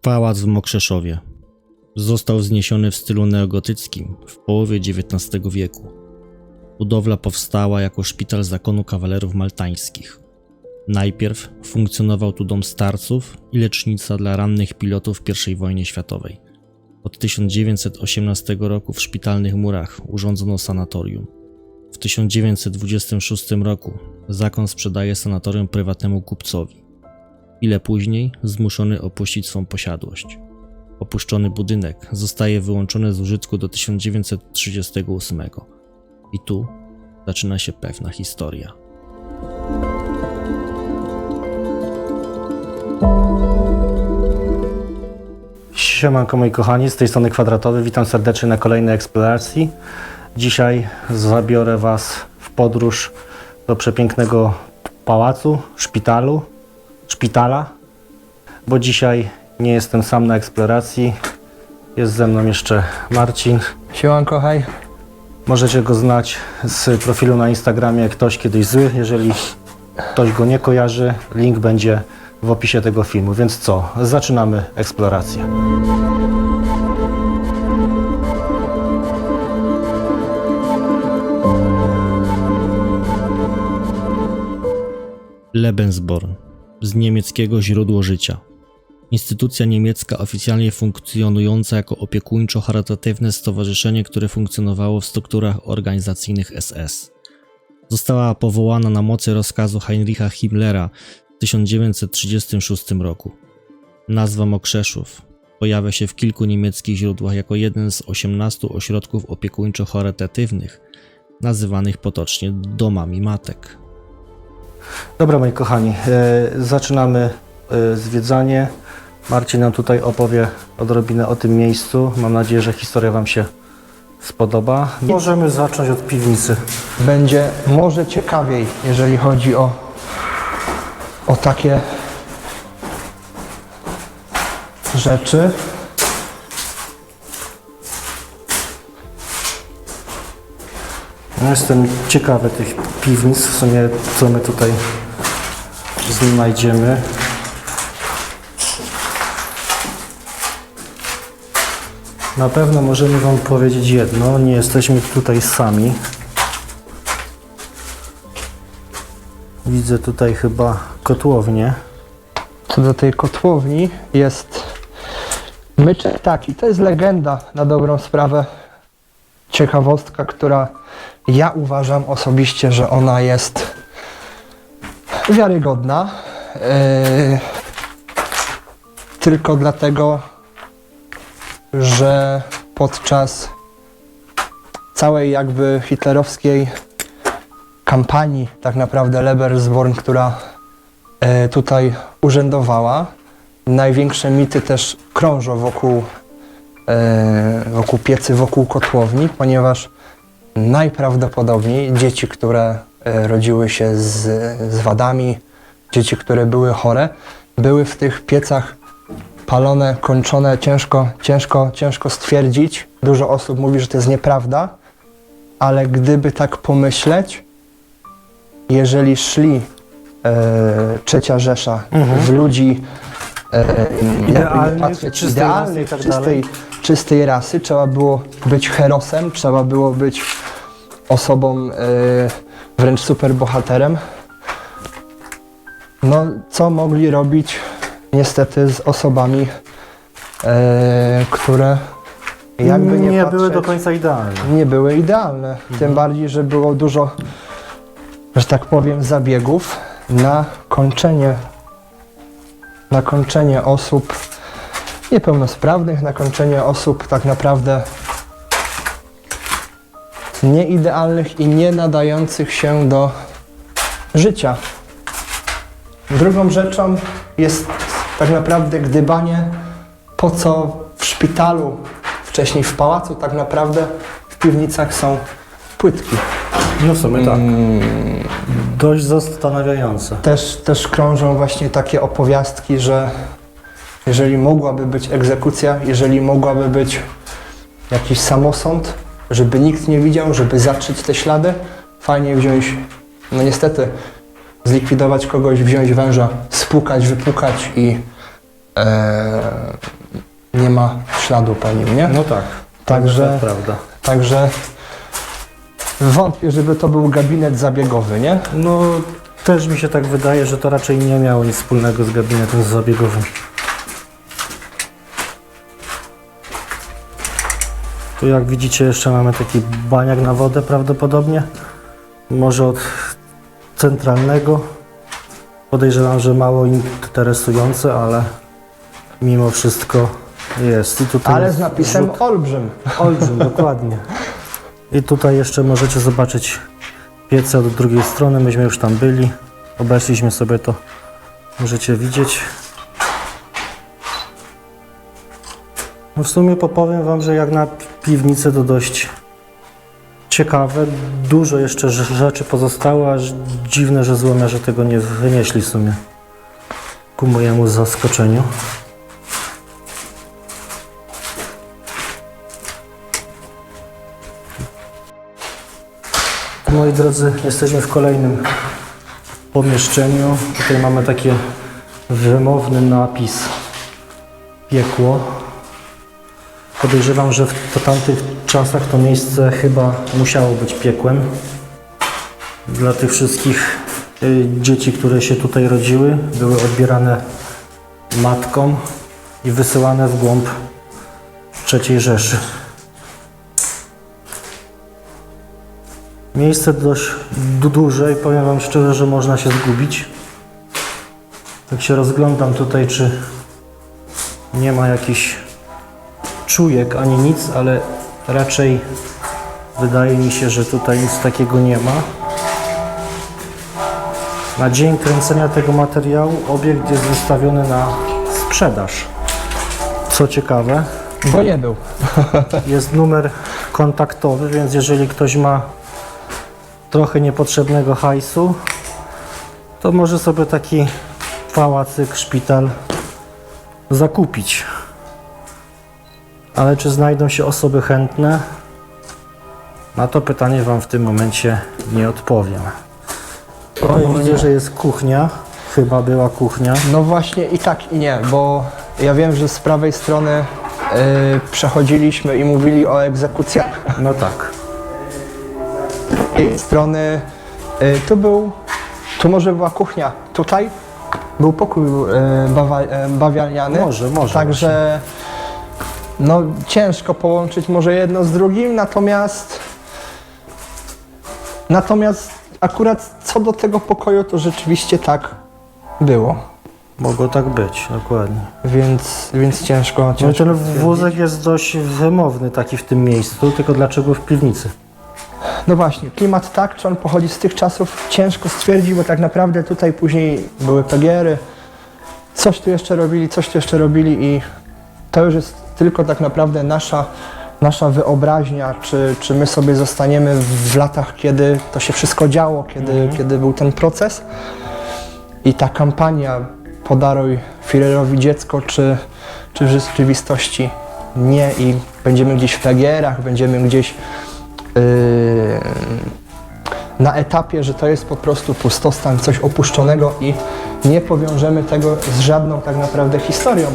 Pałac w Mokrzeszowie został wzniesiony w stylu neogotyckim w połowie XIX wieku. Budowla powstała jako szpital zakonu kawalerów maltańskich. Najpierw funkcjonował tu dom starców i lecznica dla rannych pilotów I wojnie światowej. Od 1918 roku w szpitalnych murach urządzono sanatorium. W 1926 roku zakon sprzedaje sanatorium prywatnemu kupcowi. Chwilę później zmuszony opuścić swą posiadłość. Opuszczony budynek zostaje wyłączony z użytku do 1938. I tu zaczyna się pewna historia. Siemanko moi kochani, z tej strony Kwadratowy, witam serdecznie na kolejnej eksploracji. Dzisiaj zabiorę Was w podróż do przepięknego pałacu, szpitala, bo dzisiaj nie jestem sam na eksploracji, jest ze mną jeszcze Marcin. Siemanko, hej. Możecie go znać z profilu na Instagramie Ktoś Kiedyś Zły, jeżeli ktoś go nie kojarzy, link będzie w opisie tego filmu, więc co, zaczynamy eksplorację. Lebensborn, z niemieckiego źródło życia. Instytucja niemiecka oficjalnie funkcjonująca jako opiekuńczo-charytatywne stowarzyszenie, które funkcjonowało w strukturach organizacyjnych SS. Została powołana na mocy rozkazu Heinricha Himmlera w 1936 roku. Nazwa Mokrzeszów pojawia się w kilku niemieckich źródłach jako jeden z 18 ośrodków opiekuńczo-charytatywnych, nazywanych potocznie domami matek. Dobra moi kochani, zaczynamy zwiedzanie. Marcin nam tutaj opowie odrobinę o tym miejscu. Mam nadzieję, że historia Wam się spodoba. Możemy zacząć od piwnicy. Będzie może ciekawiej, jeżeli chodzi o takie rzeczy. No, jestem ciekawy tych piwnic, w sumie co my tutaj znajdziemy. Na pewno możemy Wam powiedzieć jedno, nie jesteśmy tutaj sami. Widzę tutaj chyba kotłownię. Co do tej kotłowni jest myczek taki, to jest legenda na dobrą sprawę. Ciekawostka, która ja uważam osobiście, że ona jest wiarygodna. Tylko dlatego, że podczas całej jakby hitlerowskiej kampanii, tak naprawdę Lebensborn, która tutaj urzędowała, największe mity też krążą wokół piecy, wokół kotłowni, ponieważ najprawdopodobniej dzieci, które rodziły się z wadami, dzieci, które były chore, były w tych piecach palone, kończone, ciężko stwierdzić. Dużo osób mówi, że to jest nieprawda, ale gdyby tak pomyśleć, jeżeli szli Trzecia Rzesza w ludzi idealnych, czystej rasy, trzeba było być herosem, trzeba było być osobą wręcz superbohaterem. No, co mogli robić niestety z osobami, które jakby nie były do końca idealne. Nie były idealne. Tym bardziej, że było dużo, że tak powiem, zabiegów na kończenie osób niepełnosprawnych, na kończenie osób tak naprawdę nieidealnych i nie nadających się do życia. Drugą rzeczą jest tak naprawdę gdybanie, po co w szpitalu, wcześniej w pałacu, tak naprawdę w piwnicach są płytki. No w sumie tak. Dość zastanawiające. Też krążą właśnie takie opowiastki, że jeżeli mogłaby być egzekucja, jeżeli mogłaby być jakiś samosąd, żeby nikt nie widział, żeby zatrzeć te ślady, fajnie wziąć, no niestety, zlikwidować kogoś, wziąć węża, spłukać, wypłukać i nie ma śladu po nim, nie? No tak. Także, To prawda. także wątpię, żeby to był gabinet zabiegowy, nie? No też mi się tak wydaje, że to raczej nie miało nic wspólnego z gabinetem zabiegowym. Tu jak widzicie jeszcze mamy taki baniak na wodę prawdopodobnie. Może od centralnego. Podejrzewam, że mało interesujące, ale mimo wszystko jest. I tutaj Ale jest z napisem rzut. olbrzym. Olbrzym, dokładnie. I tutaj jeszcze możecie zobaczyć piece od drugiej strony. Myśmy już tam byli. Obeszliśmy sobie to. Możecie widzieć. No w sumie powiem wam, że jak na piwnicę to dość ciekawe. Dużo jeszcze rzeczy pozostało, aż dziwne, że złomiarze tego nie wynieśli w sumie. Ku mojemu zaskoczeniu. Moi drodzy, jesteśmy w kolejnym pomieszczeniu. Tutaj mamy taki wymowny napis piekło. Podejrzewam, że w tamtych czasach to miejsce chyba musiało być piekłem. Dla tych wszystkich dzieci, które się tutaj rodziły, były odbierane matką i wysyłane w głąb III Rzeszy. Miejsce dość duże i powiem wam szczerze, że można się zgubić. Tak się rozglądam tutaj, czy nie ma jakichś czujek ani nic, ale raczej wydaje mi się, że tutaj nic takiego nie ma. Na dzień kręcenia tego materiału obiekt jest wystawiony na sprzedaż. Co ciekawe, Bo nie był. jest numer kontaktowy, więc jeżeli ktoś ma trochę niepotrzebnego hajsu, to może sobie taki pałacyk, szpital zakupić. Ale czy znajdą się osoby chętne? Na to pytanie wam w tym momencie nie odpowiem. Tutaj widzę, że jest kuchnia. Chyba była kuchnia. No właśnie i tak i nie, bo ja wiem, że z prawej strony przechodziliśmy i mówili o egzekucjach. No tak. Z tej strony tu może była kuchnia. Tutaj był pokój bawialniany. Może Także no ciężko połączyć może jedno z drugim, natomiast akurat co do tego pokoju to rzeczywiście tak było. Mogło tak być, dokładnie. Więc ciężko. No i ten wózek jest dość wymowny taki w tym miejscu, tylko dlaczego w piwnicy? No właśnie, klimat tak, czy on pochodzi z tych czasów, ciężko stwierdzić, bo tak naprawdę tutaj później były PGR-y, coś tu jeszcze robili i to już jest tylko tak naprawdę nasza wyobraźnia, czy my sobie zostaniemy w latach, kiedy to się wszystko działo, kiedy był ten proces. I ta kampania Podaruj Führerowi dziecko, czy w rzeczywistości nie i będziemy gdzieś w PGR-ach, będziemy gdzieś na etapie, że to jest po prostu pustostan, coś opuszczonego i nie powiążemy tego z żadną tak naprawdę historią.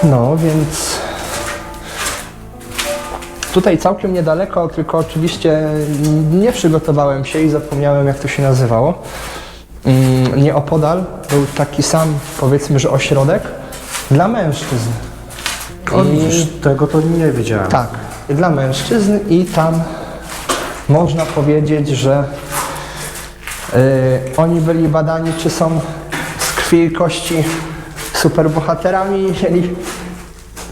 No więc tutaj całkiem niedaleko, tylko oczywiście nie przygotowałem się i zapomniałem, jak to się nazywało. Nieopodal był taki sam, powiedzmy, że ośrodek dla mężczyzn. Widzisz, tego to nie wiedziałem. Tak, dla mężczyzn i tam można powiedzieć, że oni byli badani, czy są z krwi i kości superbohaterami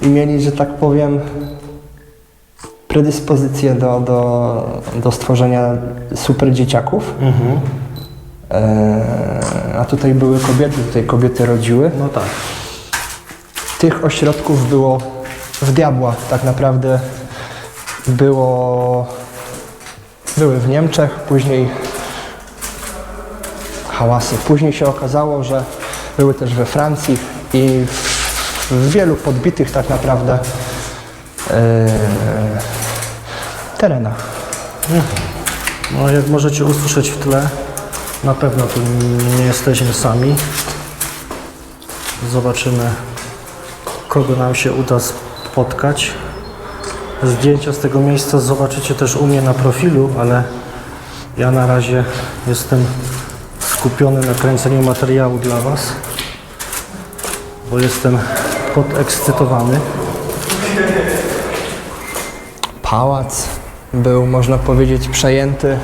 i mieli, że tak powiem, predyspozycję do stworzenia super dzieciaków. A tutaj były kobiety, tutaj kobiety rodziły. No tak. Tych ośrodków było w diabła tak naprawdę. Były w Niemczech, później hałasy. Później się okazało, że były też we Francji i w wielu podbitych tak naprawdę terenach. No jak możecie usłyszeć w tle, na pewno tu nie jesteśmy sami. Zobaczymy, kogo nam się uda spotkać. Zdjęcia z tego miejsca zobaczycie też u mnie na profilu, ale ja na razie jestem skupiony na kręceniu materiału dla Was, bo jestem podekscytowany. Pałac był, można powiedzieć, przejęty,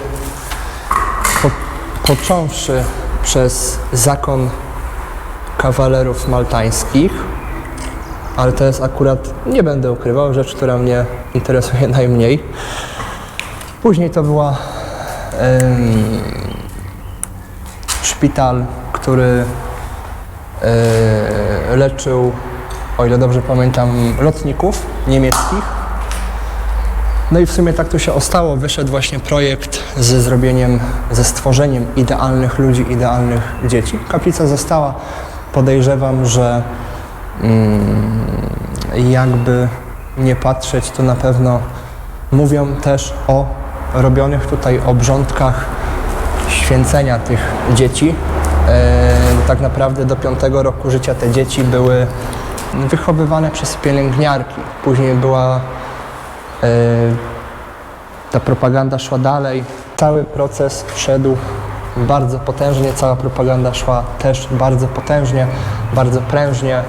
począwszy przez zakon kawalerów maltańskich, ale to jest akurat, nie będę ukrywał, rzecz, która mnie interesuje najmniej. Później to była szpital, który leczył, o ile dobrze pamiętam, lotników niemieckich. No i w sumie tak to się ostało. Wyszedł właśnie projekt ze stworzeniem idealnych ludzi, idealnych dzieci. Kaplica została, podejrzewam, że jakby nie patrzeć, to na pewno mówią też o robionych tutaj obrządkach święcenia tych dzieci. Tak naprawdę do 5 roku życia te dzieci były wychowywane przez pielęgniarki. Później była ta propaganda szła dalej. Cały proces szedł bardzo potężnie, cała propaganda szła też bardzo potężnie, bardzo prężnie.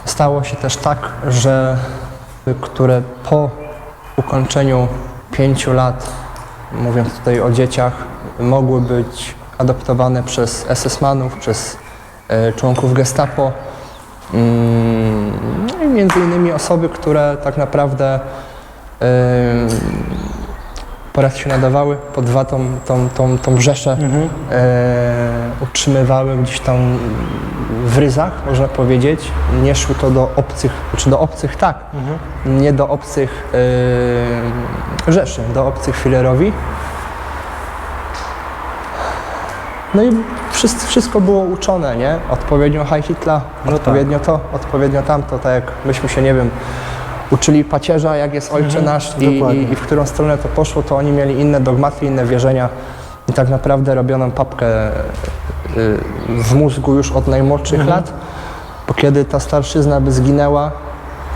Stało się też tak, że które po ukończeniu 5 lat, mówiąc tutaj o dzieciach, mogły być adoptowane przez SS-manów, przez członków Gestapo. I między innymi osoby, które tak naprawdę po raz się nadawały, po dwa tą rzeszę utrzymywały gdzieś tam w ryzach, można powiedzieć. Nie szły to do obcych, czy do obcych tak, nie do obcych rzeszy, do obcych filerowi. No i wszystko było uczone, nie? Odpowiednio Heil Hitler, odpowiednio to, odpowiednio tamto, tak jak myśmy się, nie wiem, uczyli pacierza, jak jest Ojcze Nasz i w którą stronę to poszło, to oni mieli inne dogmaty, inne wierzenia i tak naprawdę robiono papkę w mózgu już od najmłodszych lat, bo kiedy ta starszyzna by zginęła,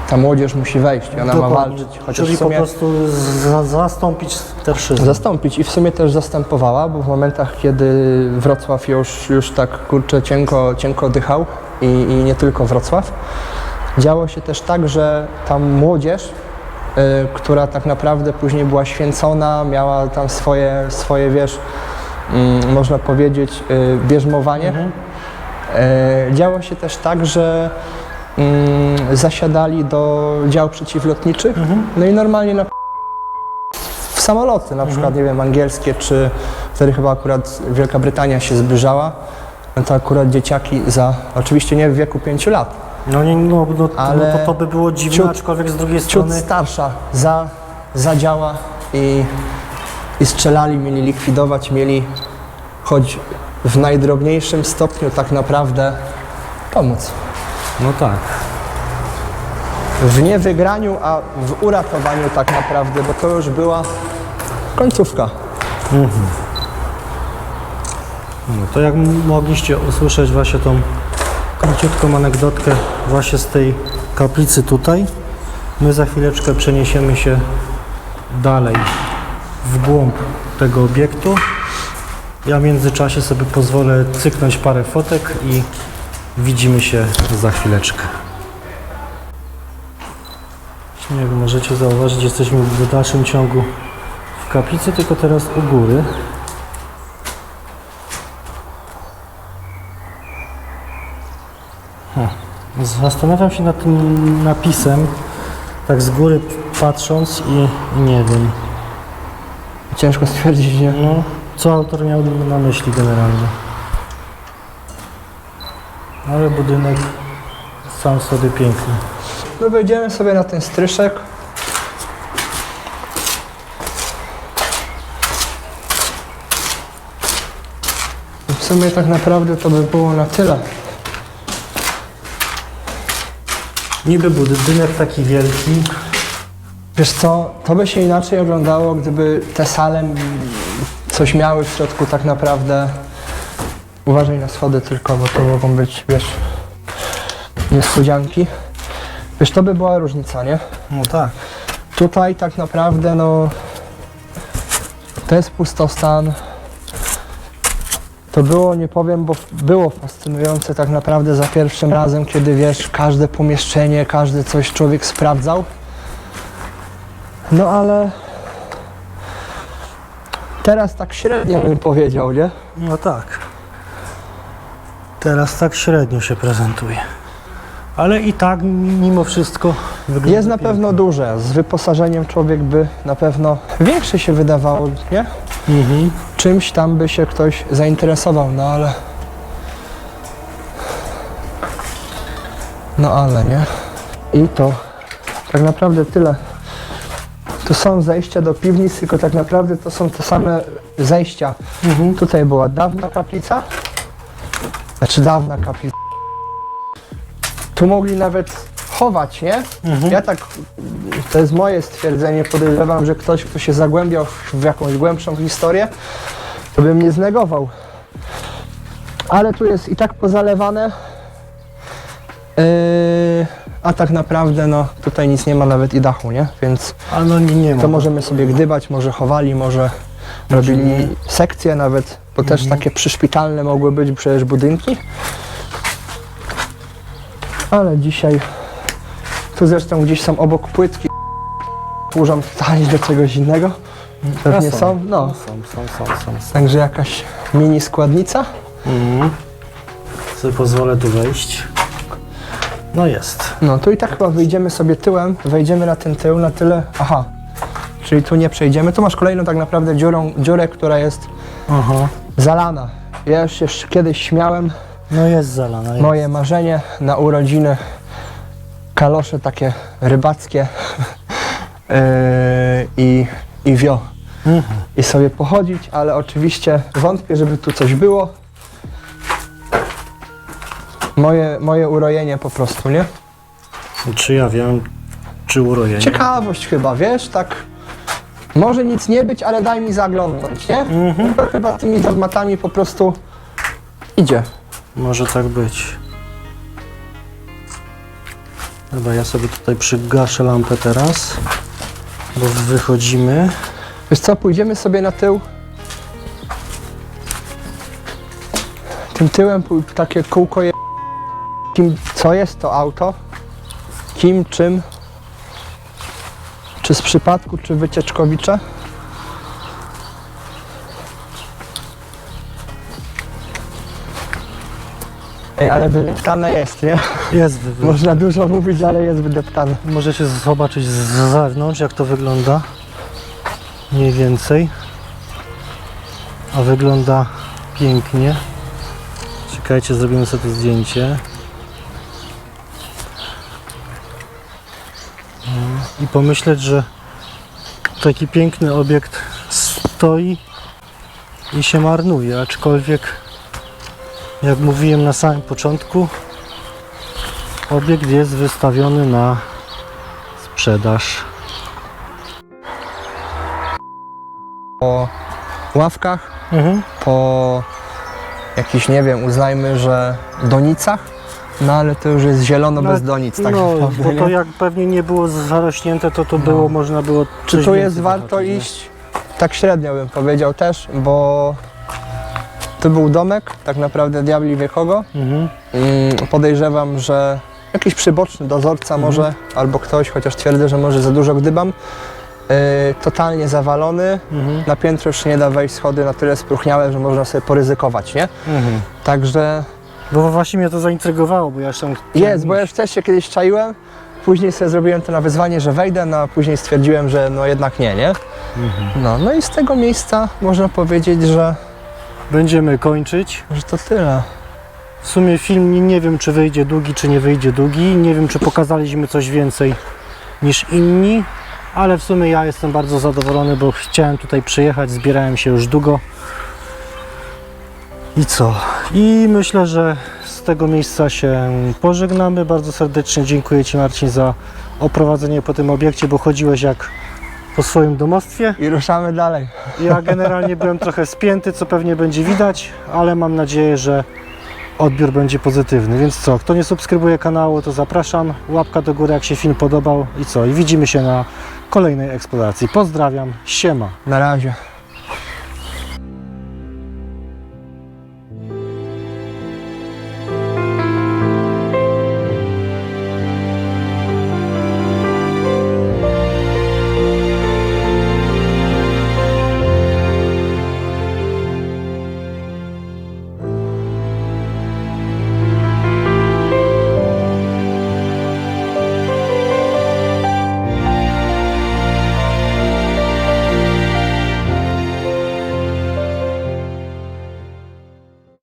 ta młodzież musi wejść i ona ma walczyć. Chociaż czyli w sumie po prostu zastąpić starszyznę. zastąpić i w sumie też zastępowała, bo w momentach, kiedy Wrocław już tak kurczę cienko dychał i nie tylko Wrocław, działo się też tak, że ta młodzież, która tak naprawdę później była święcona, miała tam swoje wiesz, można powiedzieć, bierzmowanie. Działo się też tak, że zasiadali do dział przeciwlotniczych, no i normalnie w samoloty, na przykład, nie wiem, angielskie, czy wtedy chyba akurat Wielka Brytania się zbliżała, no to akurat dzieciaki oczywiście nie w wieku 5 lat, Ale to by było dziwne, aczkolwiek z drugiej strony... ciut starsza zadziała i strzelali, mieli likwidować, mieli choć w najdrobniejszym stopniu tak naprawdę pomóc. No tak. W niewygraniu, a w uratowaniu tak naprawdę, bo to już była końcówka. No to jak mogliście usłyszeć właśnie tą króciutką anegdotkę właśnie z tej kaplicy tutaj, my za chwileczkę przeniesiemy się dalej w głąb tego obiektu. Ja w międzyczasie sobie pozwolę cyknąć parę fotek i widzimy się za chwileczkę. Jak możecie zauważyć, jesteśmy w dalszym ciągu w kaplicy, tylko teraz u góry. Zastanawiam się nad tym napisem, tak z góry patrząc i nie wiem. Ciężko stwierdzić, nie? No, co autor miał na myśli generalnie. Ale budynek sam sobie piękny. No wejdziemy sobie na ten stryszek. I w sumie tak naprawdę to by było na tyle. Niby budynek taki wielki. Wiesz co, to by się inaczej oglądało, gdyby te sale coś miały w środku tak naprawdę Uważaj na schody tylko, bo to mogą być, wiesz, niespodzianki. Wiesz, to by była różnica, nie? No tak. Tutaj tak naprawdę, no, to jest pustostan. To było, nie powiem, bo było fascynujące tak naprawdę za pierwszym razem, kiedy, wiesz, każde pomieszczenie, każdy coś człowiek sprawdzał. No ale teraz tak średnio bym powiedział, nie? No tak. Teraz tak średnio się prezentuje. Ale i tak mimo wszystko wygląda Jest na pięknie. pewno duże. Z wyposażeniem człowiek by na pewno większe się wydawało, nie? Mhm. Czymś tam by się ktoś zainteresował, no ale... No ale, nie? I to tak naprawdę tyle. Tu są zejścia do piwnic, tylko tak naprawdę to są te same zejścia. Tutaj była dawna kaplica. Znaczy dawna kaplica. Tu mogli nawet chować, nie? Ja tak, to jest moje stwierdzenie, podejrzewam, że ktoś, kto się zagłębiał w jakąś głębszą historię, to bym nie znegował. Ale tu jest i tak pozalewane, a tak naprawdę, no, tutaj nic nie ma, nawet i dachu, nie? Więc Ale no nie ma. to możemy sobie gdybać, może chowali, może robili sekcje nawet, bo też takie przyszpitalne mogły być przecież budynki. Ale dzisiaj, tu zresztą gdzieś są obok płytki, służą totalnie do czegoś innego. Pewnie są, no. Są. Także jakaś mini składnica. Sobie pozwolę tu wejść. No jest. No tu i tak chyba wyjdziemy sobie tyłem, wejdziemy na ten tył na tyle, aha, czyli tu nie przejdziemy. Tu masz kolejną tak naprawdę dziurę, która jest Aha. zalana. Ja już jeszcze kiedyś śmiałem, No jest zalana. Jest. moje marzenie na urodziny, kalosze takie rybackie i wio. I sobie pochodzić, ale oczywiście wątpię, żeby tu coś było. Moje urojenie po prostu, nie? Czy ja wiem, czy urojenie? Ciekawość chyba, wiesz, tak może nic nie być, ale daj mi zaglądnąć, nie? To chyba tymi dogmatami po prostu idzie. Może tak być. Dobra, ja sobie tutaj przygaszę lampę teraz, bo wychodzimy. Wiesz co, pójdziemy sobie na tył. Tym tyłem takie kółko je... Kim, co jest to auto? Kim, czym? Czy z przypadku, czy wycieczkowicze? Ej, ale wydeptane jest, nie? Jest Można dużo mówić, ale jest wydeptane. Możecie zobaczyć z zewnątrz, jak to wygląda. Mniej więcej. A wygląda pięknie. Czekajcie, zrobimy sobie to zdjęcie. I pomyśleć, że taki piękny obiekt stoi i się marnuje, aczkolwiek jak mówiłem na samym początku, obiekt jest wystawiony na sprzedaż. Po ławkach, Mhm. po jakichś, nie wiem, uznajmy, że donicach, no ale to już jest zielono bez donic, tak No, naprawdę, bo to nie? jak pewnie nie było zarośnięte, to było, można było Czy coś tu więcej jest warto zobaczyć, nie? iść? Tak średnio bym powiedział też, bo to był domek, tak naprawdę diabli wie kogo. Mhm. Podejrzewam, że jakiś przyboczny dozorca może, albo ktoś, chociaż twierdzę, że może za dużo gdybam. Totalnie zawalony, na piętro już się nie da wejść, schody na tyle spróchniałe, że można sobie poryzykować, nie? Także Bo właśnie mnie to zaintrygowało, bo ja już tam jest, bo ja już też się kiedyś czaiłem, później sobie zrobiłem to na wyzwanie, że wejdę, no a później stwierdziłem, że no jednak nie, nie? No i z tego miejsca można powiedzieć, że będziemy kończyć. to tyle. W sumie film nie wiem, czy wyjdzie długi, czy nie wyjdzie długi. Nie wiem, czy pokazaliśmy coś więcej niż inni, ale w sumie ja jestem bardzo zadowolony, bo chciałem tutaj przyjechać, zbierałem się już długo. I co? I myślę, że z tego miejsca się pożegnamy. Bardzo serdecznie dziękuję Ci, Marcin, za oprowadzenie po tym obiekcie, bo chodziłeś jak po swoim domostwie. I ruszamy dalej. Ja generalnie byłem trochę spięty, co pewnie będzie widać, ale mam nadzieję, że odbiór będzie pozytywny. więc co, kto nie subskrybuje kanału, to zapraszam, łapka do góry jak się film podobał i widzimy się na kolejnej eksploracji. Pozdrawiam, siema. Na razie.